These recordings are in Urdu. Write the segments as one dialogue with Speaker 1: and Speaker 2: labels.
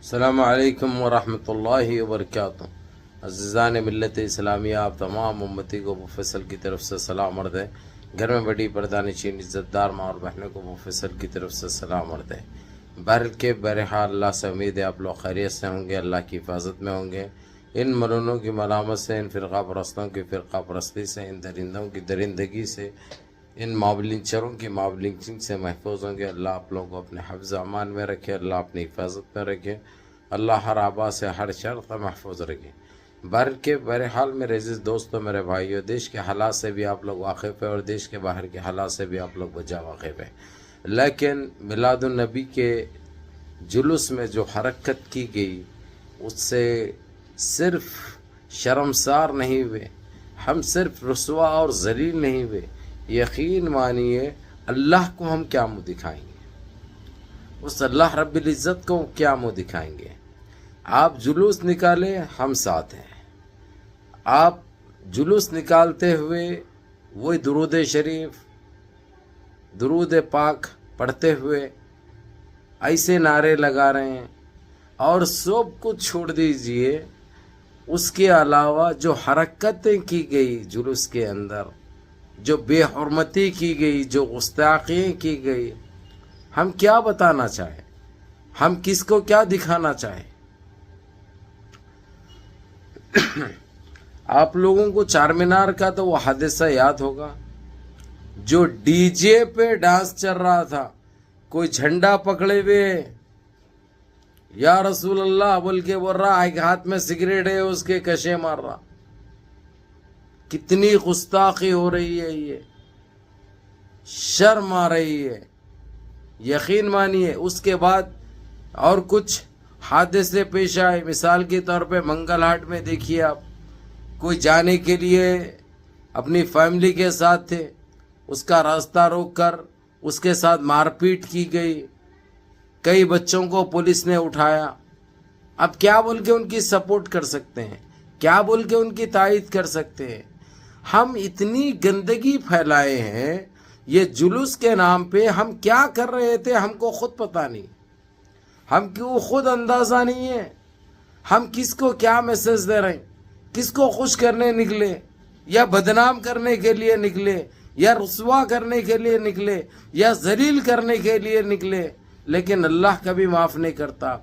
Speaker 1: السلام علیکم ورحمۃ اللہ وبرکاتہ۔ عزیزان ملت اسلامیہ، آپ تمام امتی کو مفصل کی طرف سے سلام عرض ہے۔ گھر میں بڑی پردہ نشین عزت دار ماں اور بہنوں کو مفصل کی طرف سے سلام عرض ہے۔ بہرحال اللہ سے امید ہے آپ لوگ خیریت سے ہوں گے، اللہ کی حفاظت میں ہوں گے۔ ان ملونوں کی ملامت سے، ان فرقہ پرستوں کی فرقہ پرستی سے، ان درندوں کی درندگی سے، ان مابلنچروں کی مابلنچنگ سے محفوظ ہوں گے۔ اللہ آپ لوگوں کو اپنے حفظ امان میں رکھے، اللہ اپنی حفاظت میں رکھے، اللہ ہر آبا سے ہر شر سے محفوظ رکھے۔ بہرحال میرے عزیز دوستوں، میرے بھائیوں، دیش کے حالات سے بھی آپ لوگ واقف ہیں اور دیش کے باہر کے حالات سے بھی آپ لوگ بجا واقف ہیں، لیکن میلاد النبی کے جلوس میں جو حرکت کی گئی اس سے صرف شرمسار نہیں ہوئے، ہم صرف رسوا اور ذلیل نہیں ہوئے، یقین مانیے اللہ کو ہم کیا منہ دکھائیں گے، اس اللہ رب العزت کو کیا منہ دکھائیں گے۔ آپ جلوس نکالے، ہم ساتھ ہیں۔ آپ جلوس نکالتے ہوئے وہی درود شریف، درود پاک پڑھتے ہوئے ایسے نعرے لگا رہے ہیں، اور سب کچھ چھوڑ دیجئے۔ اس کے علاوہ جو حرکتیں کی گئی جلوس کے اندر، جو بے حرمتی کی گئی، جو گستاخیاں کی گئی، ہم کیا بتانا چاہیں، ہم کس کو کیا دکھانا چاہیں۔ آپ لوگوں کو چار مینار کا تو وہ حادثہ یاد ہوگا، جو ڈی جے پہ ڈانس چل رہا تھا، کوئی جھنڈا پکڑے ہوئے یا رسول اللہ بول کے بول رہا، ایک ہاتھ میں سگریٹ ہے اس کے کشے مار رہا۔ کتنی گستاخی ہو رہی ہے، یہ شرم آ رہی ہے، یقین مانیے۔ اس کے بعد اور کچھ حادثے پیش آئے، مثال کے طور پہ منگل ہاٹ میں دیکھیے آپ، کوئی جانے کے لیے اپنی فیملی کے ساتھ تھے، اس کا راستہ روک کر اس کے ساتھ مار پیٹ کی گئی، کئی بچوں کو پولیس نے اٹھایا۔ اب کیا بول کے ان کی سپورٹ کر سکتے ہیں، کیا بول کے ان کی تائید کر سکتے ہیں۔ ہم اتنی گندگی پھیلائے ہیں، یہ جلوس کے نام پہ ہم کیا کر رہے تھے ہم کو خود پتہ نہیں، ہم کیوں خود اندازہ نہیں ہے، ہم کس کو کیا میسج دے رہے ہیں، کس کو خوش کرنے نکلے، یا بدنام کرنے کے لیے نکلے، یا رسوا کرنے کے لیے نکلے، یا ذلیل کرنے کے لیے نکلے، لیکن اللہ کبھی معاف نہیں کرتا۔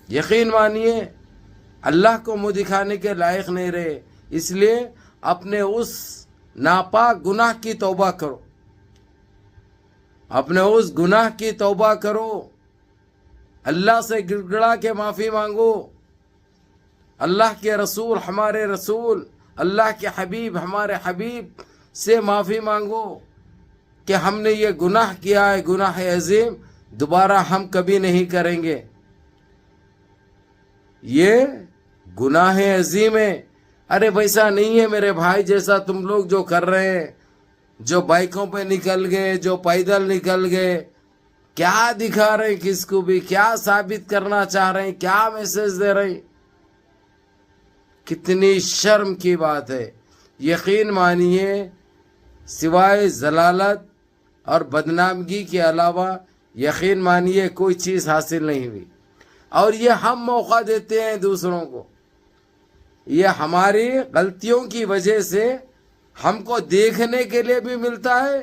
Speaker 1: یقین مانیے اللہ کو منہ دکھانے کے لائق نہیں رہے، اس لیے اپنے اس ناپاک گناہ کی توبہ کرو، اپنے اس گناہ کی توبہ کرو، اللہ سے گڑ گڑا کے معافی مانگو، اللہ کے رسول ہمارے رسول، اللہ کے حبیب ہمارے حبیب سے معافی مانگو کہ ہم نے یہ گناہ کیا ہے، گناہ عظیم، دوبارہ ہم کبھی نہیں کریں گے۔ یہ گناہ عظیم ہے۔ ارے ویسا نہیں ہے میرے بھائی، جیسا تم لوگ جو کر رہے ہیں، جو بائکوں پہ نکل گئے، جو پیدل نکل گئے، کیا دکھا رہے ہیں، کس کو بھی کیا ثابت کرنا چاہ رہے ہیں، کیا میسج دے رہے ہیں۔ کتنی شرم کی بات ہے۔ یقین مانیے سوائے ضلالت اور بدنامگی کے علاوہ یقین مانیے کوئی چیز حاصل نہیں ہوئی، اور یہ ہم موقع دیتے ہیں دوسروں کو۔ یہ ہماری غلطیوں کی وجہ سے ہم کو دیکھنے کے لیے بھی ملتا ہے،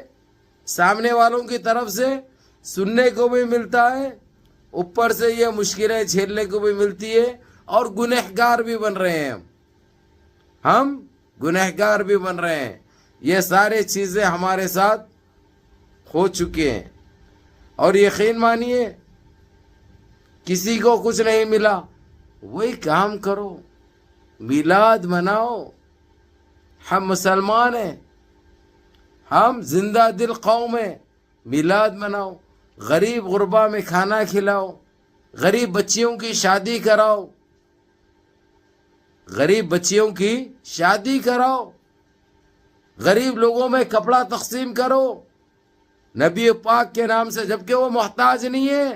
Speaker 1: سامنے والوں کی طرف سے سننے کو بھی ملتا ہے، اوپر سے یہ مشکلیں جھیلنے کو بھی ملتی ہے، اور گنہگار بھی بن رہے ہیں ہم گنہگار بھی بن رہے ہیں۔ یہ سارے چیزیں ہمارے ساتھ ہو چکے ہیں، اور یقین مانیے کسی کو کچھ نہیں ملا، وہی کام کرو، میلاد مناؤ۔ ہم مسلمان ہیں، ہم زندہ دل قوم ہیں، میلاد مناؤ، غریب غربا میں کھانا کھلاؤ، غریب بچیوں کی شادی کراؤ، غریب بچیوں کی شادی کراؤ، غریب لوگوں میں کپڑا تقسیم کرو نبی پاک کے نام سے، جبکہ وہ محتاج نہیں ہے،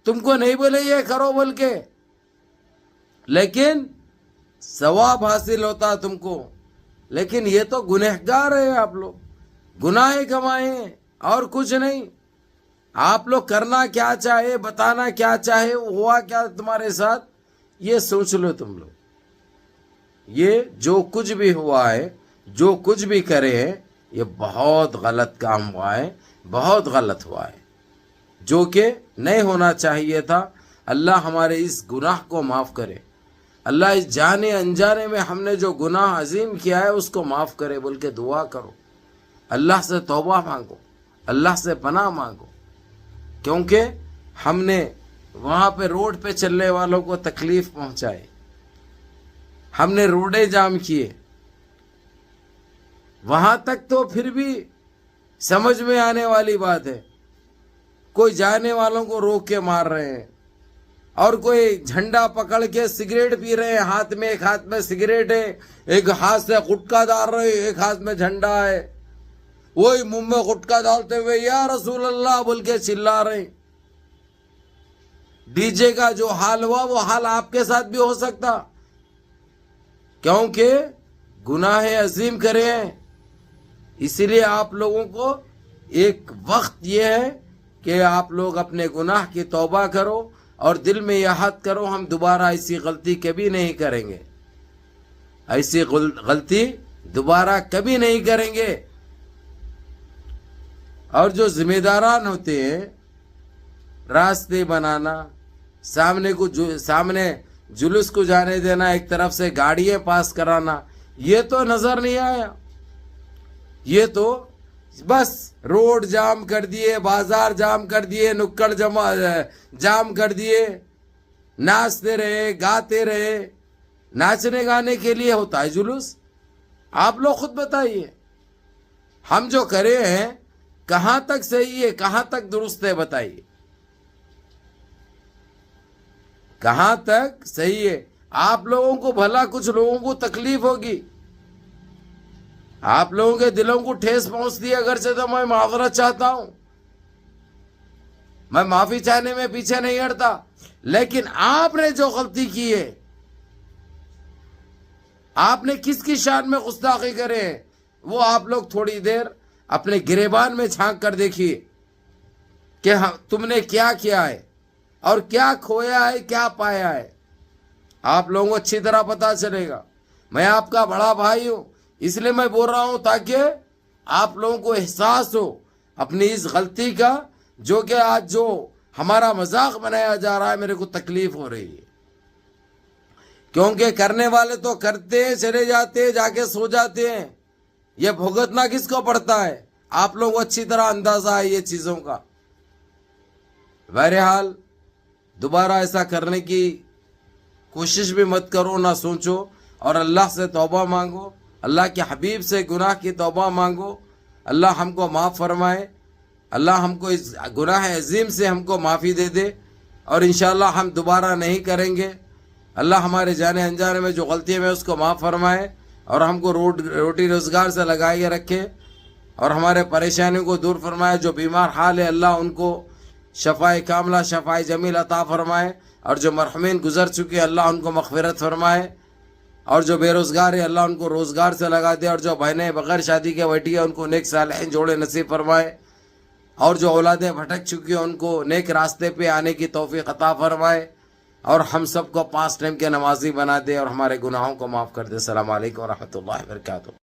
Speaker 1: تم کو نہیں بولے یہ کرو بول کے، لیکن ثواب حاصل ہوتا تم کو۔ لیکن یہ تو گنہگار ہے، آپ لوگ گناہ کمائے ہیں اور کچھ نہیں۔ آپ لوگ کرنا کیا چاہے، بتانا کیا چاہے، ہوا کیا تمہارے ساتھ، یہ سوچ لو تم لوگ. یہ جو کچھ بھی ہوا ہے، جو کچھ بھی کرے ہیں، یہ بہت غلط کام ہوا ہے، بہت غلط ہوا ہے، جو کہ نہیں ہونا چاہیے تھا. اللہ ہمارے اس گناہ کو معاف کرے. اللہ اس جانے انجانے میں ہم نے جو گناہ عظیم کیا ہے اس کو معاف کرے بول کے دعا کرو. اللہ سے توبہ مانگو، اللہ سے پناہ مانگو، کیونکہ ہم نے وہاں پہ روڈ پہ چلنے والوں کو تکلیف پہنچائی، ہم نے روڈیں جام کیے. وہاں تک تو پھر بھی سمجھ میں آنے والی بات ہے. کوئی جانے والوں کو روک کے مار رہے ہیں، اور کوئی جھنڈا پکڑ کے سگریٹ پی رہے ہیں، ہاتھ میں ایک ہاتھ میں سگریٹ ہے، ایک ہاتھ سے گٹکا ڈال رہے ہیں، ایک ہاتھ میں جھنڈا ہے. وہی منہ میں گٹکا ڈالتے ہوئے یا رسول اللہ بول کے چلا رہے ہیں. ڈی جے کا جو حال ہوا وہ حال آپ کے ساتھ بھی ہو سکتا، کیونکہ گناہ عظیم کرے ہیں. اسی لیے آپ لوگوں کو ایک وقت یہ ہے کہ آپ لوگ اپنے گناہ کی توبہ کرو اور دل میں یہ عہد کرو ہم دوبارہ ایسی غلطی کبھی نہیں کریں گے، ایسی غلطی دوبارہ کبھی نہیں کریں گے. اور جو ذمہ داران ہوتے ہیں، راستے بنانا، سامنے جلوس کو جانے دینا، ایک طرف سے گاڑیاں پاس کرانا، یہ تو نظر نہیں آیا. یہ تو بس روڈ جام کر دیے، بازار جام کر دیے، نکڑ جام کر دیے، ناچتے رہے، گاتے رہے. ناچنے گانے کے لیے ہوتا ہے جلوس؟ آپ لوگ خود بتائیے. ہم جو کرے ہیں کہاں تک صحیح ہے، کہاں تک درست ہے، بتائیے کہاں تک صحیح ہے. آپ لوگوں کو بھلا کچھ لوگوں کو تکلیف ہوگی، آپ لوگوں کے دلوں کو ٹھیس پہنچتی ہے، اگرچہ تو میں معذرت چاہتا ہوں، میں معافی چاہنے میں پیچھے نہیں ہٹتا. لیکن آپ نے جو غلطی کی ہے، آپ نے کس کی شان میں گستاخی کرے ہیں، وہ آپ لوگ تھوڑی دیر اپنے گریبان میں جھانک کر دیکھیے کہ تم نے کیا کیا ہے اور کیا کھویا ہے، کیا پایا ہے. آپ لوگوں کو اچھی طرح پتا چلے گا. میں آپ کا بڑا بھائی ہوں، اس لیے میں بول رہا ہوں تاکہ آپ لوگوں کو احساس ہو اپنی اس غلطی کا، جو کہ آج جو ہمارا مذاق بنایا جا رہا ہے، میرے کو تکلیف ہو رہی ہے. کیونکہ کرنے والے تو کرتے ہیں، چلے جاتے ہیں، جا کے سو جاتے ہیں. یہ بھگتنا کس کو پڑتا ہے؟ آپ لوگوں کو اچھی طرح اندازہ ہے یہ چیزوں کا. بہرحال دوبارہ ایسا کرنے کی کوشش بھی مت کرو، نہ سوچو، اور اللہ سے توبہ مانگو، اللہ کے حبیب سے گناہ کی توبہ مانگو. اللہ ہم کو معاف فرمائے، اللہ ہم کو اس گناہ عظیم سے ہم کو معافی دے دے، اور انشاءاللہ ہم دوبارہ نہیں کریں گے. اللہ ہمارے جانے انجانے میں جو غلطی میں اس کو معاف فرمائے، اور ہم کو روٹی روزگار سے لگائے رکھے، اور ہمارے پریشانیوں کو دور فرمائے. جو بیمار حال ہے اللہ ان کو شفائے کاملہ، شفائے جمیل عطا فرمائے، اور جو مرحومین گزر چکے اللہ ان کو مغفرت فرمائے، اور جو بے روزگار ہے اللہ ان کو روزگار سے لگا دے، اور جو بہنیں بغیر شادی کے بیٹھی ہیں ان کو نیک صالحین جوڑے نصیب فرمائے، اور جو اولادیں بھٹک چکی ہیں ان کو نیک راستے پہ آنے کی توفیق عطا فرمائے، اور ہم سب کو 5 ٹائم کے نمازی بنا دے، اور ہمارے گناہوں کو معاف کر دے. السلام علیکم ورحمۃ اللہ وبرکاتہ.